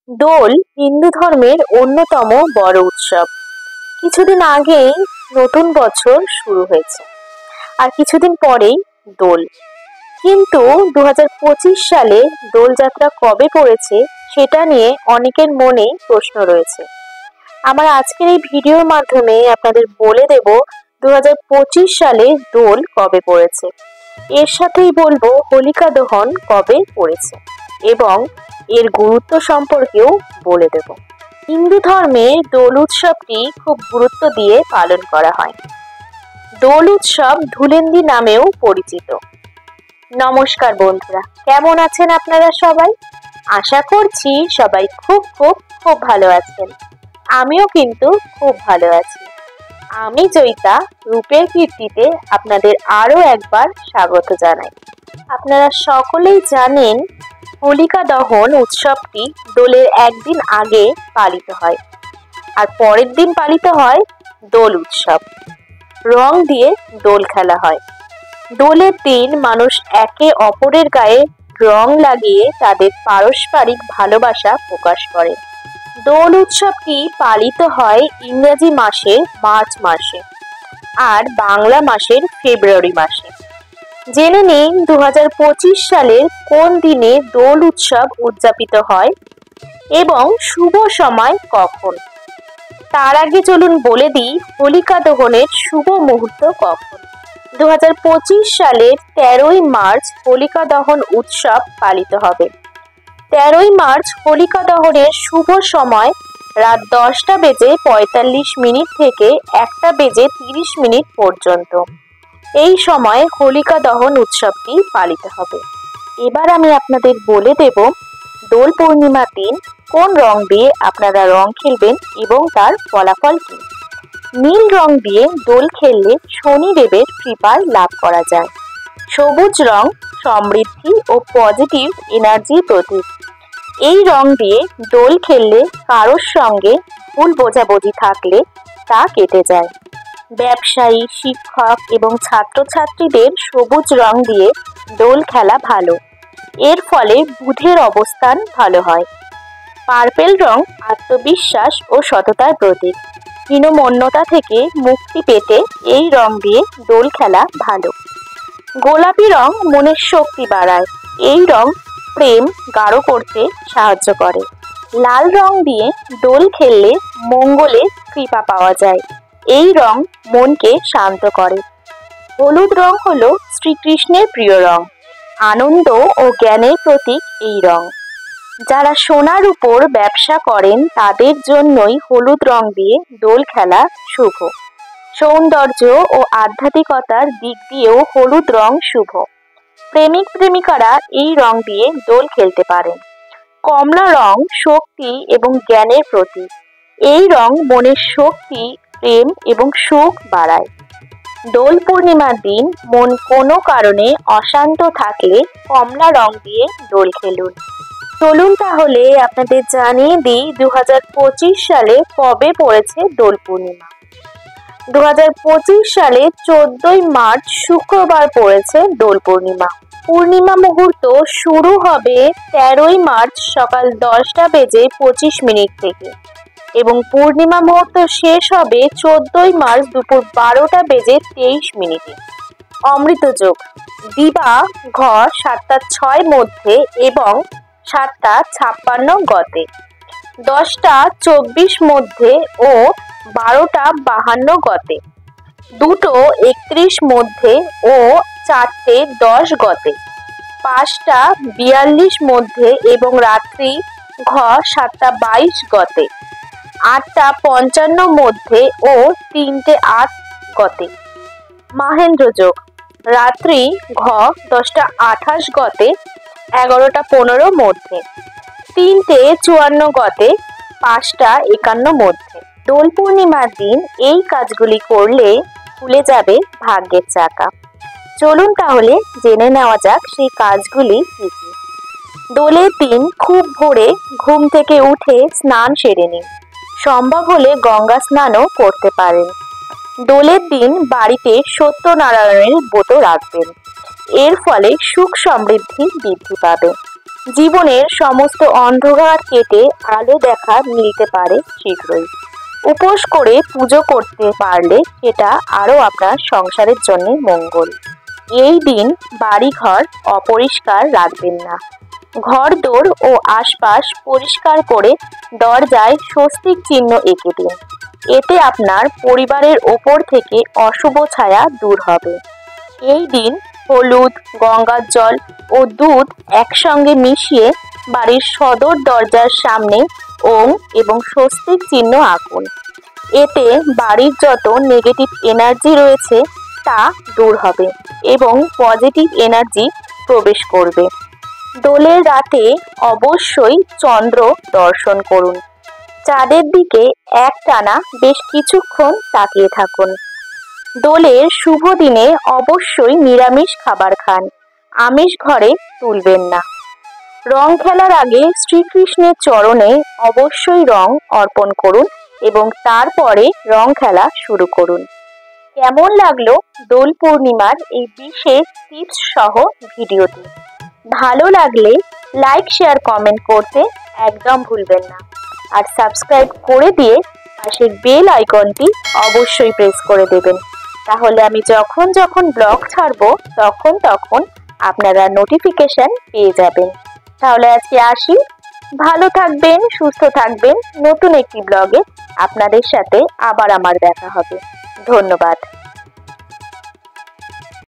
দোল হিন্দু ধর্মের অন্যতম বড় উৎসব। কিছুদিন আগেই নতুন বছর শুরু হয়েছে, আর কিছুদিন পরেই দোল। কিন্তু 2025 সালে দোলযাত্রা কবে পড়েছে সেটা নিয়ে অনেকের মনেই প্রশ্ন রয়েছে। আমার আজকের এই ভিডিওর মাধ্যমে আপনাদের বলে দেব 2025 সালে দোল কবে পড়েছে। এর সাথেই বলবো হোলিকা দহন কবে পড়েছে এবং এর গুরুত্ব সম্পর্কেও বলে দেব। হিন্দু ধর্মে দোল উৎসবটি খুব গুরুত্ব দিয়ে পালন করা হয়। দোল উৎসব ধুলেন্দি নামেও পরিচিত। নমস্কার বন্ধুরা, কেমন আছেন আপনারা সবাই? আশা করছি সবাই খুব খুব খুব ভালো আছেন। আমিও কিন্তু খুব ভালো আছি। আমি জয়িতা রূপের কীর্তিতে আপনাদের আরো একবার স্বাগত জানাই। আপনারা সকলেই জানেন হোলিকা দহন উৎসবটি দোলের একদিন আগে পালিত হয়, আর পরের দিন পালিত হয় দোল উৎসব। রং দিয়ে দোল খেলা হয়। দোলের দিন মানুষ একে অপরের গায়ে রং লাগিয়ে তাদের পারস্পরিক ভালোবাসা প্রকাশ করে। দোল উৎসবটি পালিত হয় ইংরেজি মাসের মার্চ মাসে আর বাংলা মাসের ফেব্রুয়ারি মাসে। জেনে নিন 2025 সালের কোন দিনে দোল উৎসব উদযাপিত হয় এবং শুভ সময় কখন। তার আগে চলুন বলে দিই হোলিকা দহনের শুভ মুহূর্ত কখন। 2025 সালের 13ই মার্চ হোলিকা দহন উৎসব পালিত হবে। 13ই মার্চ হোলিকা দহনের শুভ সময় রাত 10:45 থেকে 1:30 পর্যন্ত। এই সময় হোলিকা দহন উৎসবটি পালিত হবে। এবার আমি আপনাদের বলে দেব দোল পূর্ণিমার দিন কোন রং দিয়ে আপনারা রং খেলবেন এবং তার ফলাফল কি। নীল রং দিয়ে দোল খেললে শনিদেবের কৃপা লাভ করা যায়। সবুজ রং সমৃদ্ধি ও পজিটিভ এনার্জির প্রতীক। এই রং দিয়ে দোল খেললে কারোর সঙ্গে ভুল বোঝাবুঝি থাকলে তা কেটে যায়। ব্যবসায়ী, শিক্ষক এবং ছাত্রছাত্রীদের সবুজ রং দিয়ে দোল খেলা ভালো। এর ফলে বুধের অবস্থান ভালো হয়। পার্পেল রং আত্মবিশ্বাস ও সততার প্রতীক। হীনমন্যতা থেকে মুক্তি পেতে এই রং দিয়ে দোল খেলা ভালো। গোলাপি রং মনের শক্তি বাড়ায়। এই রং প্রেম গাঢ় করতে সাহায্য করে। লাল রং দিয়ে দোল খেললে মঙ্গলের কৃপা পাওয়া যায়। এই রং মনকে শান্ত করে। হলুদ রং হলো শ্রীকৃষ্ণের প্রিয় রং। আনন্দ ও জ্ঞানের প্রতীক এই রং। যারা সোনার উপর ব্যবসা করেন তাদের জন্যই হলুদ রং দিয়ে দোল খেলা শুভ। সৌন্দর্য ও আধ্যাত্মিকতার দিক দিয়েও হলুদ রং শুভ। প্রেমিক প্রেমিকারা এই রং দিয়ে দোল খেলতে পারেন। কমলা রং শক্তি এবং জ্ঞানের প্রতীক। এই রং মনের শক্তি, প্রেম এবং সুখ বাড়ায়। দোল পূর্ণিমার দিন মন কোনো কারণে অশান্ত থাকলে কমলা রং দিয়ে দোল খেলুন। চলুন তাহলে আপনাদের জানিয়ে দিই 2025 সালে কবে পড়েছে দোল পূর্ণিমা। 2025 সালে 14ই মার্চ শুক্রবার পড়েছে দোল পূর্ণিমা। পূর্ণিমা মুহূর্ত শুরু হবে 13ই মার্চ সকাল 10:25 থেকে এবং পূর্ণিমা মুহূর্ত শেষ হবে 14ই মার্চ দুপুর 12:23। অমৃত যোগ দিবা ঘ 7:06 মধ্যে এবং 7:56 গতে, 10:24 মধ্যে ও 12:52 গতে, 2:31 মধ্যে ও 4:10 গতে, 5:42 মধ্যে এবং রাত্রি ঘ 7:22 গতে, 8:55 মধ্যে ও 3:08 গতে। মাহেন্দ্র যোগ রাত্রি ঘ 10:28 গতে, 11:15 মধ্যে, 3:54 গতে, 5:51 মধ্যে। দোল পূর্ণিমার দিন এই কাজগুলি করলে খুলে যাবে ভাগ্যের চাকা। চলুন তাহলে জেনে নেওয়া যাক সেই কাজগুলি কি কি। দোলের দিন খুব ভোরে ঘুম থেকে উঠে স্নান সেরে নিন। সম্ভব হলে গঙ্গা স্নানও করতে পারেন। দোলের দিন বাড়িতে সত্যনারায়ণের ব্রত রাখবেন। এর ফলে সুখ সমৃদ্ধি বৃদ্ধি পাবে। জীবনের সমস্ত অন্ধকার কেটে আলো দেখা মিলতে পারে শীঘ্রই। উপোস করে পুজো করতে পারলে সেটা আরও আপনার সংসারের জন্য মঙ্গল। এই দিন বাড়িঘর অপরিষ্কার রাখবেন না। ঘরদোর ও আশপাশ পরিষ্কার করে দরজায় স্বস্তিক চিহ্ন এঁকে দিন। এতে আপনার পরিবারের ওপর থেকে অশুভ ছায়া দূর হবে। এই দিন হলুদ, গঙ্গার জল ও দুধ একসঙ্গে মিশিয়ে বাড়ির সদর দরজার সামনে ওম এবং স্বস্তিক চিহ্ন আঁকুন। এতে বাড়ির যত নেগেটিভ এনার্জি রয়েছে তা দূর হবে এবং পজিটিভ এনার্জি প্রবেশ করবে। দোলের রাতে অবশ্যই চন্দ্র দর্শন করুন। চাঁদের দিকে একটানা বেশ কিছুক্ষণ তাকিয়ে থাকুন। দোলের শুভ দিনে অবশ্যই নিরামিষ খাবার খান, আমিষ ঘরে তুলবেন না। রং খেলার আগে শ্রীকৃষ্ণের চরণে অবশ্যই রং অর্পণ করুন এবং তারপরে রং খেলা শুরু করুন। কেমন লাগলো দোল পূর্ণিমার এই বিশেষ টিপস সহ ভিডিওটি? ভালো লাগলে লাইক, শেয়ার, কমেন্ট করতে একদম ভুলবেন না। আর সাবস্ক্রাইব করে দিয়ে পাশের বেল আইকনটি অবশ্যই প্রেস করে দেবেন। তাহলে আমি যখন যখন ব্লগ ছাড়বো তখন আপনারা নোটিফিকেশন পেয়ে যাবেন। তাহলে আজকে আসি, ভালো থাকবেন, সুস্থ থাকবেন। নতুন একটি ব্লগে আপনাদের সাথে আবার আমার দেখা হবে। ধন্যবাদ।